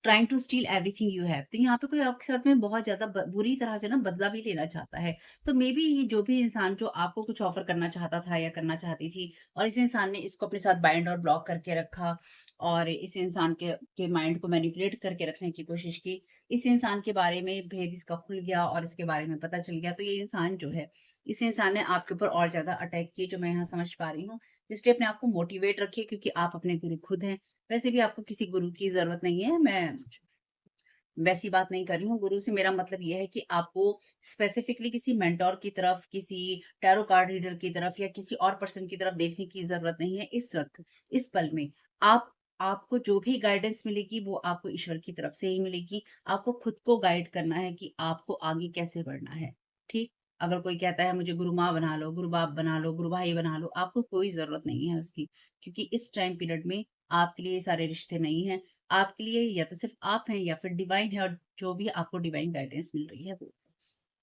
Speaker 1: Trying to steal everything you have. तो यहाँ पे कोई आपके साथ में बहुत ज़्यादा बुरी तरह से ना बदला भी लेना चाहता है। तो मे बी ये जो भी इंसान जो आपको कुछ ऑफ़र करना चाहता था या करना चाहती थी, और इस इंसान ने इसको अपने साथ बाइंड और ब्लॉक करके रखा, और इस इंसान के माइंड को मैनिपुलेट करके रखने की कोशिश की। इस इंसान के बारे में भेद इसका खुल गया और इसके बारे में पता चल गया, तो ये इंसान जो है, इस इंसान ने आपके ऊपर और ज़्यादा अटैक किए, जो मैं यहाँ समझ पा रही हूँ। इसलिए अपने आप को मोटिवेट रखिए, क्योंकि आप अपने गुरु खुद हैं। वैसे भी आपको किसी गुरु की ज़रूरत नहीं है। मैं वैसी बात नहीं कर रही हूँ। गुरु से मेरा मतलब ये है कि आपको स्पेसिफिकली किसी मेंटर की तरफ, किसी टैरो कार्ड रीडर की तरफ या किसी और पर्सन की तरफ देखने की ज़रूरत नहीं है इस वक़्त, इस पल में। आप आपको जो भी गाइडेंस मिलेगी वो आपको ईश्वर की तरफ से ही मिलेगी। आपको खुद को गाइड करना है कि आपको आगे कैसे बढ़ना है, ठीक? अगर कोई कहता है मुझे गुरु माँ बना लो, गुरु बाप बना लो, गुरु भाई बना लो, आपको कोई ज़रूरत नहीं है उसकी। क्योंकि इस टाइम पीरियड में आपके लिए ये सारे रिश्ते नहीं हैं। आपके लिए या तो सिर्फ़ आप हैं या फिर डिवाइन है, और जो भी आपको डिवाइन गाइडेंस मिल रही है वो,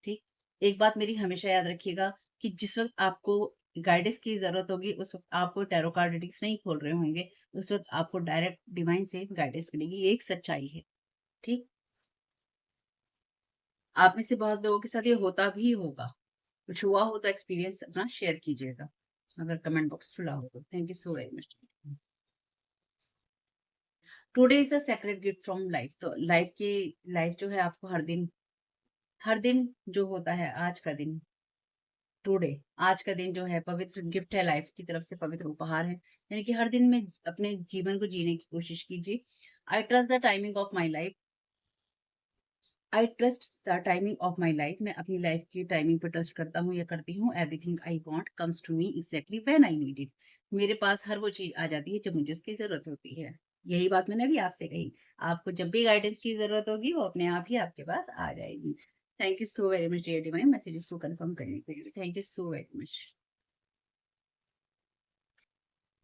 Speaker 1: ठीक? एक बात मेरी हमेशा याद रखिएगा कि जिस वक़्त आपको गाइडेंस की ज़रूरत होगी, उस वक़्त आपको टैरो कार्ड रीडिंग्स नहीं खोल रहे होंगे, उस वक़्त आपको डायरेक्ट डिवाइन से गाइडेंस मिलेगी, ये एक सच्चाई है, ठीक? आप में से बहुत लोगों के साथ ये होता भी होगा। कुछ हुआ हो तो एक्सपीरियंस अपना शेयर कीजिएगा, अगर कमेंट बॉक्स खुला हो तो। Thank you so very much. Today is a sacred gift from life. तो लाइफ जो है आपको हर दिन जो होता है, आज का दिन, टुडे, आज का दिन जो है पवित्र गिफ्ट है, लाइफ की तरफ से पवित्र उपहार है। यानी कि हर दिन में अपने जीवन को जीने की कोशिश कीजिए। I trust the timing of my life. I trust the timing of my life. मैं अपनी लाइफ की टाइमिंग पे ट्रस्ट करता हूँ या करती हूँ। Everything I want comes to me exactly when I need it. मेरे पास हर वो चीज आ जाती है जब मुझे उसकी जरूरत होती है। यही बात मैंने अभी आपसे कही। आपको जब भी गाइडेंस की जरूरत होगी वो अपने आप ही आपके पास आ जाएगी। Thank you so very much dear divine, messages को कंफर्म करने के लिए। Thank you so very much.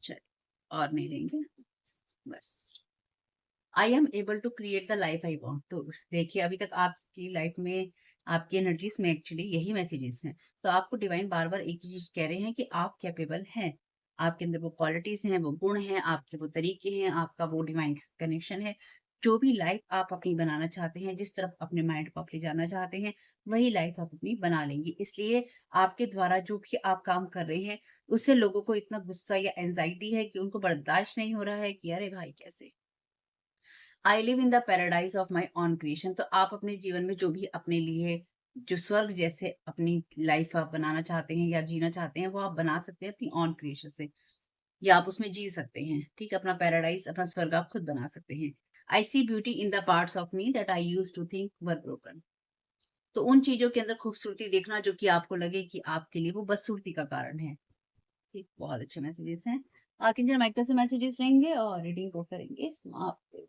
Speaker 1: चलिए, और नहीं लेंगे, बस। I am able to create the life I want. तो देखिए, अभी तक आपकी लाइफ में आपकी एनर्जीज में एक्चुअली यही मैसेजेस हैं। तो आपको डिवाइन बार-बार एक ही चीज़ कह रहे हैं कि आप कैपेबल हैं। आपके अंदर वो क्वालिटीज़ हैं, वो गुण हैं, आपके वो तरीके हैं, आपका वो डिवाइन कनेक्शन है। जो भी लाइफ़ आप अपनी बनाना चाहते हैं, जिस तरफ अपने माइंड को आप ले जाना चाहते हैं, वही लाइफ़ आप अपनी बना लेंगे। इसलिए आपके द्वारा जो भी आप काम कर रहे हैं, उससे लोगों को इतना गुस्सा या एंग्ज़ायटी है कि उनको बर्दाश्त नहीं हो रहा है कि अरे भाई कैसे? I live in the paradise of my on creation. तो आप अपने जीवन में जो भी अपने लिए जो स्वर्ग जैसे अपनी लाइफ आप बनाना चाहते हैं या जीना चाहते हैं वो आप बना सकते हैं अपनी ऑन क्रिएशन से, या आप उसमें जी सकते हैं। ठीक है, अपना पैराडाइज अपना स्वर्ग आप खुद बना सकते हैं। I see beauty in the parts of me that I use to think were broken. तो उन चीजों के अंदर खूबसूरती देखना जो कि आपको लगे कि आपके लिए वो बदसूरती का कारण है। ठीक, बहुत अच्छे मैसेजेस हैं। आर्कएंजल माइकल से मैसेजेस लेंगे और रीडिंग को करेंगे समाप्त।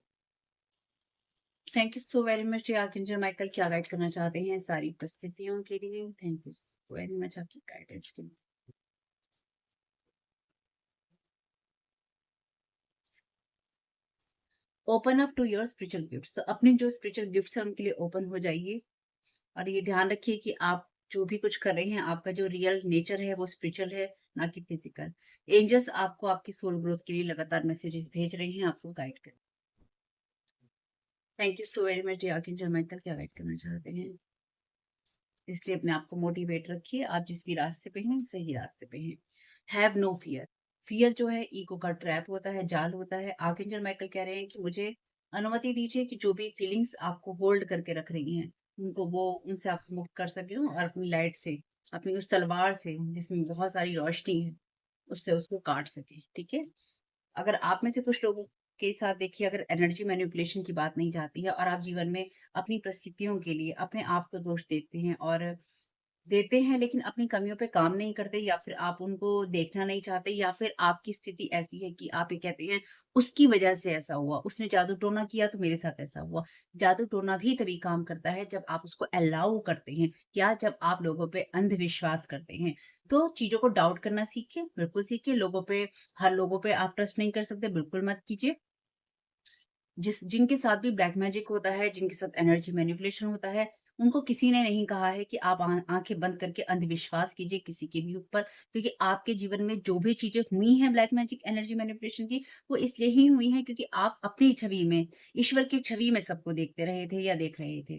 Speaker 1: Thank you so very much archangel Michael, क्या गाइड करना चाहते हैं सारी परिस्थितियों के लिए। Thank you so very much आपकी गाइडेंस के लिए। Open up to your spiritual gifts. तो अपने जो स्पिरिचुअल गिफ्ट्स हैं उनके लिए ओपन हो जाइए और ये ध्यान रखिए कि आप जो भी कुछ कर रहे हैं आपका जो रियल नेचर है वो स्पिरिचुअल है, ना कि फिजिकल। एंजल्स आपको आपकी सोल ग्रोथ के लिए लगातार मैसेजेस भेज रहे हैं आपको गाइड करें। Thank you so very much archangel Michael, क्या गाइड करना चाहते हैं। इसलिए अपने आप को मोटिवेट रखिए, आप जिस भी रास्ते पे हैं सही रास्ते पे हैं। Have no fear. फियर जो है ईगो का ट्रैप होता है, जाल होता है। आर्कएंजल माइकल कह रहे हैं कि मुझे अनुमति दीजिए कि जो भी फीलिंग्स आपको होल्ड करके रख रही हैं उनको वो उनसे आप मुक्त कर सके और अपनी लाइट से, अपनी उस तलवार से जिसमें बहुत सारी रोशनी है, उससे उसको काट सके। ठीक है, अगर आप में से कुछ लोगों के साथ देखिए अगर एनर्जी मैनिपुलेशन की बात नहीं जाती है और आप जीवन में अपनी परिस्थितियों के लिए अपने आप को दोष देते हैं और देते हैं लेकिन अपनी कमियों पे काम नहीं करते, या फिर आप उनको देखना नहीं चाहते, या फिर आपकी स्थिति ऐसी है कि आप ये कहते हैं उसकी वजह से ऐसा हुआ, उसने जादू टोना किया तो मेरे साथ ऐसा हुआ। जादू टोना भी तभी काम करता है जब आप उसको अलाउ करते हैं, या जब आप लोगों पे अंधविश्वास करते हैं। तो चीजों को डाउट करना सीखिए, बिल्कुल सीखिए। लोगों पे, हर लोगों पे आप ट्रस्ट नहीं कर सकते, बिल्कुल मत कीजिए। जिनके साथ भी ब्लैक मैजिक होता है, जिनके साथ एनर्जी मैनिपुलेशन होता है, उनको किसी ने नहीं कहा है कि आप आँखें बंद करके अंधविश्वास कीजिए किसी के भी ऊपर, क्योंकि आपके जीवन में जो भी चीज़ें हुई हैं ब्लैक मैजिक एनर्जी मैनिपुलेशन की, वो इसलिए ही हुई हैं क्योंकि आप अपनी छवि में, ईश्वर की छवि में सबको देखते रहे थे या देख रहे थे।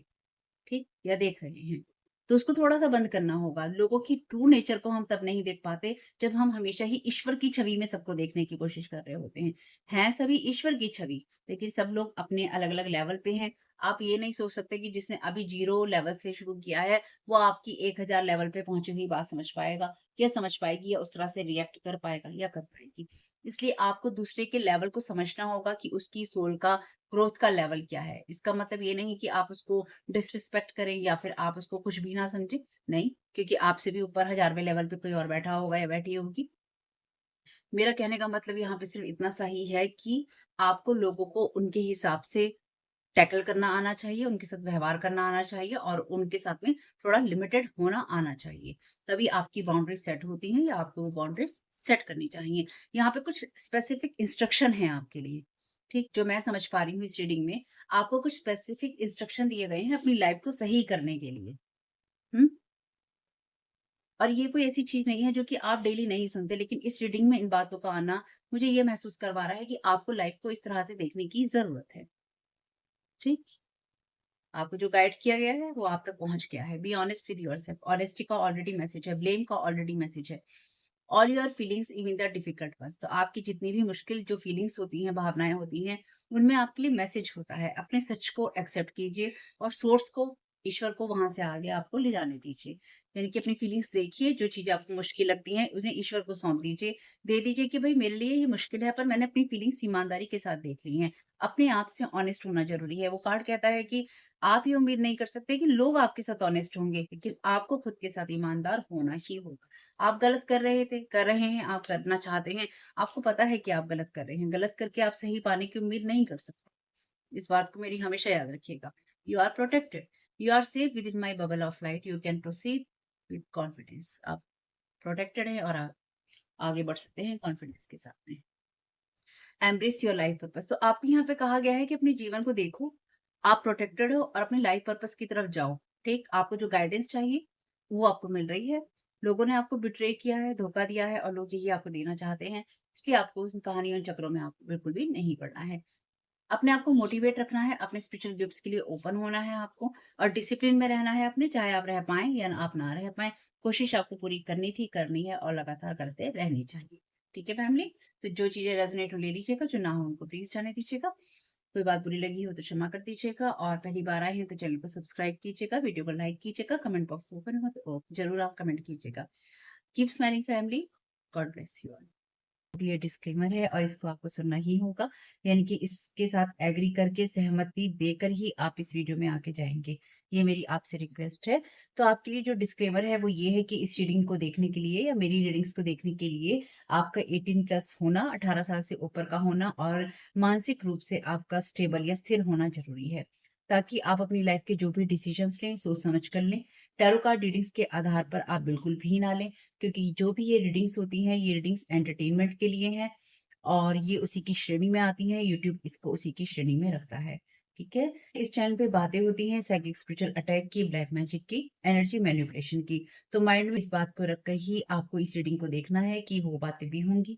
Speaker 1: ठीक? या देख रहे हैं। तो उसको थोड़ा-सा बंद करना होगा। लोगों की ट्रू नेचर को हम तब नहीं देख पाते, जब हम हमेशा ही ईश्वर की छवि में सबको देखने की कोशिश कर रहे होते हैं। हैं सभी ईश्वर की छवि, लेकिन सब लोग अपने अलग-अलग लेवल पे हैं। आप ये नहीं सोच सकते कि जिसने अभी 0 लेवल से शुरू किया है, वो आपकी 1000 लेवल पे पहुँची हुई बात समझ पाएगा, या समझ पाएगी, या उस तरह से रिएक्ट कर पाएगा या कर पाएगी। इसलिए आपको दूसरे के लेवल को समझना होगा कि उसकी सोल का ग्रोथ का लेवल क्या है। इसका मतलब ये नहीं कि आप उसको डिसरिस्पेक्ट करें या फिर आप उसको कुछ भी ना समझें, नहीं, क्योंकि आपसे भी ऊपर 1000वें लेवल पे कोई और बैठा होगा या बैठी होगी। मेरा कहने का मतलब यहाँ पे सिर्फ़ इतना सा ही है कि आपको लोगों को उनके हिसाब से टैकल करना आना चाहिए, उनके साथ व्यवहार करना आना चाहिए और उनके साथ में थोड़ा लिमिटेड होना आना चाहिए। तभी आपकी बाउंड्रीज़ सेट होती हैं या आपको वो बाउंड्रीज़ सेट करनी चाहिए। यहाँ पे कुछ स्पेसिफिक इंस्ट्रक्शन हैं आपके लिए, ठीक? जो मैं समझ पा रही हूँ इस रीडिंग में, आपको कुछ स्पेसिफिक इंस्ट्रक्शन दिए गए हैं अपनी लाइफ़ को सही करने के लिए। हुँ? और ये कोई ऐसी चीज़ नहीं है जो कि आप डेली नहीं सुनते, लेकिन इस रीडिंग में इन बातों का आना मुझे ये महसूस करवा रहा है कि आपको लाइफ़ को इस तरह से देखने की ज़रूरत है। ठीक? आपको जो गाइड किया गया है वो आप तक पहुंच गया है। Be honest with yourself. Honesty का ऑलरेडी मैसेज है, ब्लेम का ऑलरेडी मैसेज है। All your feelings even the difficult ones. तो आपकी जितनी भी मुश्किल जो फीलिंग्स होती हैं, भावनाएं होती हैं, उनमें आपके लिए मैसेज होता है। अपने सच को एक्सेप्ट कीजिए और सोर्स को, ईश्वर को वहां से आगे आपको ले जाने दीजिए। यानी कि अपनी फीलिंग्स देखिए, जो चीजें आपको मुश्किल लगती हैं उन्हें ईश्वर को सौंप दीजिए। दे दीजिए कि भाई मेरे लिए ये मुश्किल है पर मैंने अपनी फीलिंग्स ईमानदारी के साथ देख ली हैं। अपने आप से ऑनेस्ट होना जरूरी है। वो कार्ड कहता है कि आप ये उम्मीद नहीं कर सकते कि लोग आपके साथ ऑनेस्ट होंगे, लेकिन आपको खुद के साथ ईमानदार होना ही होगा। आप गलत कर रहे थे, कर रहे हैं, आप करना चाहते हैं, आपको पता है कि आप गलत कर रहे हैं। गलत करके आप सही पाने की उम्मीद नहीं कर सकते। इस बात को मेरी हमेशा याद रखिएगा। You are protected, you are safe within my bubble of light, you can proceed with confidence. आप प्रोटेक्टेड हैं और आगे बढ़ सकते हैं कॉन्फिडेंस के साथ में। Embrace your life purpose. तो आपको यहाँ पे कहा गया है कि अपने जीवन को देखो, आप प्रोटेक्टेड हो और अपने लाइफ पर्पस की तरफ जाओ। ठीक? आपको जो गाइडेंस चाहिए, वो आपको मिल रही है। लोगों ने आपको बिट्रे किया है, धोखा दिया है और लोग यही आपको देना चाहते हैं। इसलिए आपको उस कहानियों, चक्रों में आपको बिल्कुल भी नहीं पड़ना है। अपने आप को मोटिवेट रखना है, अपने स्पिरिचुअल गिफ्ट्स के लिए ओपन होना है आपको और डिसिप्लिन में रहना है अपने, चाहे आप रह पाएँ या आप ना रह पाएँ। कोशिश आपको पूरी करनी थी, करनी है और लगातार करते रहनी चाहिए। ठीक है फैमिली? तो जो चीज़ें रेज़ोनेट हो ले लीजिएगा, जो ना हो उनको प्लीज़ जाने दीजिएगा। कोई बात बुरी लगी हो तो क्षमा कर दीजिएगा और पहली बार आए हैं तो चैनल को सब्सक्राइब कीजिएगा, वीडियो को लाइक कीजिएगा, कमेंट बॉक्स ओपन हो तो ज़रूर आप कमेंट कीजिएगा। Keep smiling family, God bless you all. ये डिस्क्लेमर है और इसको आपको सुनना ही होगा, यानी कि इसके साथ एग्री करके सहमति देकर ही आप इस वीडियो में आगे जाएँगे। ये मेरी आपसे रिक्वेस्ट है। तो आपके लिए जो डिस्क्लेमर है वो ये है कि इस रीडिंग को देखने के लिए या मेरी रीडिंग्स को देखने के लिए आपका 18 प्लस होना, 18 साल से ऊपर का होना और मानसिक रूप से आपका स्टेबल या स्थिर होना ज़रूरी है। ताकि आप अपनी लाइफ़ के जो भी डिसीज़न्स लें, सोच समझ कर लें। टैरो कार्ड रीडिंग्स के आधार पर आप बिल्कुल भी ना लें। क्योंकि जो भी ये रीडिंग्स होती हैं, ये रीडिंग्स एंटरटेनमेंट के लिए हैं और ये उसी की श्रेणी में आती हैं, यूट्यूब इसको उसी की श्रेणी में रखता है, ठीक है? इस चैनल पे बातें होती हैं साइकिक स्पिरिचुअल अटैक की, ब्लैक मैजिक की, एनर्जी मैनिपुलेशन की। तो माइंड में इस बात को रखकर ही आपको इस रीडिंग को देखना है कि वो बातें भी होंगी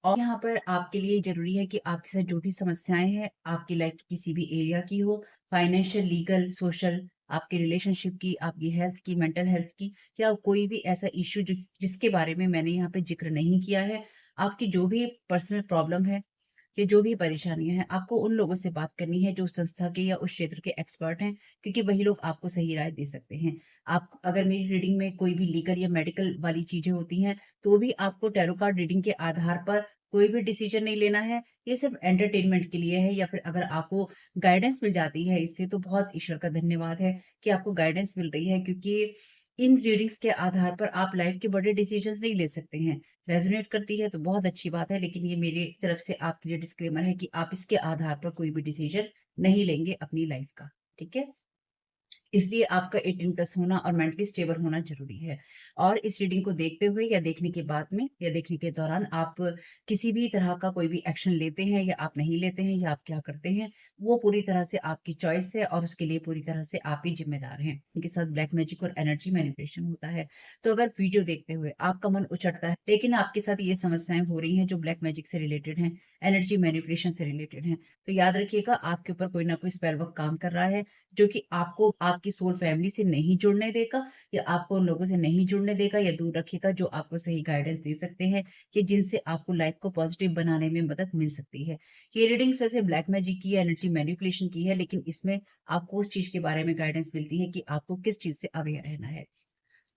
Speaker 1: और यहाँ पर आपके लिए ज़रूरी है कि आपके साथ जो भी समस्याएँ हैं, आपकी लाइफ़ की किसी भी एरिया की हो, फाइनेंशियल, लीगल, सोशल, आपके रिलेशनशिप की, आपकी हेल्थ की, मेंटल हेल्थ की या कोई भी ऐसा इश्यू जिसके बारे में मैंने यहाँ पे ज़िक्र नहीं किया है, आपकी जो भी पर्सनल प्रॉब्लम है या जो भी परेशानियाँ हैं, आपको उन लोगों से बात करनी है जो उस संस्था के या उस क्षेत्र के एक्सपर्ट हैं, क्योंकि वही लोग आपको सही राय दे सकते हैं। आप अगर मेरी रीडिंग में कोई भी लीगल या मेडिकल वाली चीज़ें होती हैं, तो भी आपको टैरो कार्ड रीडिंग के आधार पर कोई भी डिसीज़न नहीं लेना है। ये सिर्फ़ एंटरटेनमेंट के लिए है या फिर अगर आपको गाइडेंस मिल जाती है इससे तो बहुत ईश्वर का धन्यवाद है कि आपको गाइडेंस मिल रही है क्योंकि इन रीडिंग्स के आधार पर आप लाइफ़ के बड़े डिसीज़न्स नहीं ले सकते हैं। रेज़ोनेट करती है तो बहुत अच्छी बात है, लेकिन ये मेरी तरफ से आपके लिए डिस्क्लेमर है कि आप इसके आधार पर कोई भी डिसीज़न नहीं लेंगे अपनी लाइफ़ का, ठीक है? इसलिए आपका 18 प्लस होना और मेंटली स्टेबल होना ज़रूरी है। और इस रीडिंग को देखते हुए या देखने के बाद में या देखने के दौरान आप किसी भी तरह का कोई भी एक्शन लेते हैं या आप नहीं लेते हैं या आप क्या करते हैं, वो पूरी तरह से आपकी चॉइस है और उसके लिए पूरी तरह से आप ही ज़िम्मेदार हैं। इनके साथ ब्लैक मैजिक और एनर्जी मैनिपुलेशन होता है। तो अगर वीडियो देखते हुए आपका मन उचटता है, लेकिन आपके साथ ये समस्याएँ हो रही हैं जो ब्लैक मैजिक से रिलेटेड हैं, एनर्जी मैनिपुलेशन से रिलेटेड हैं, तो याद रखिएगा आपके ऊपर कोई ना कोई स्पेल वर्क काम कर रहा है जो कि आपको आपकी सोल फैमिली से नहीं जुड़ने देगा या आपको उन लोगों से नहीं जुड़ने देगा या दूर रखेगा जो आपको सही गाइडेंस दे सकते हैं कि जिनसे आपको लाइफ को पॉजिटिव बनाने में मदद मिल सकती है। ये रीडिंग्स वैसे ब्लैक मैजिक की है, एनर्जी मैनिपुलेशन की है, लेकिन इसमें आपको उस चीज़ के बारे में गाइडेंस मिलती है कि आपको किस चीज़ से अवेयर रहना है।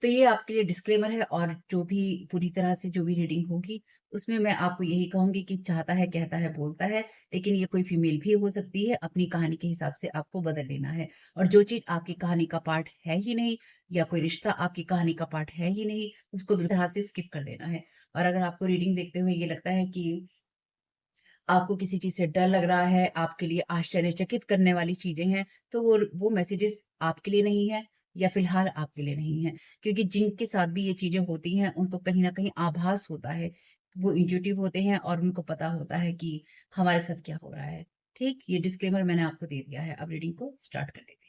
Speaker 1: तो ये आपके लिए डिस्क्लेमर है और जो भी पूरी तरह से जो भी रीडिंग होगी, उसमें मैं आपको यही कहूँगी कि चाहता है, कहता है, बोलता है, लेकिन ये कोई फीमेल भी हो सकती है, अपनी कहानी के हिसाब से आपको बदल लेना है। और जो चीज़ आपकी कहानी का पार्ट है ही नहीं या कोई रिश्ता आपकी कहानी का पार्ट है ही नहीं, उसको बिल्कुल तरह से स्किप कर देना है। और अगर आपको रीडिंग देखते हुए ये लगता है कि आपको किसी चीज़ से डर लग रहा है, आपके लिए आश्चर्यचकित करने वाली चीज़ें हैं, तो वो मैसेजेस आपके लिए नहीं है या फ़िलहाल आपके लिए नहीं है। क्योंकि जिनके साथ भी ये चीज़ें होती हैं, उनको कहीं न कहीं आभास होता है। वो इंट्यूटिव होते हैं और उनको पता होता है कि हमारे साथ क्या हो रहा है। ठीक? ये डिस्क्लेमर मैंने आपको दे दिया है। अब रीडिंग को स्टार्ट कर लेते हैं।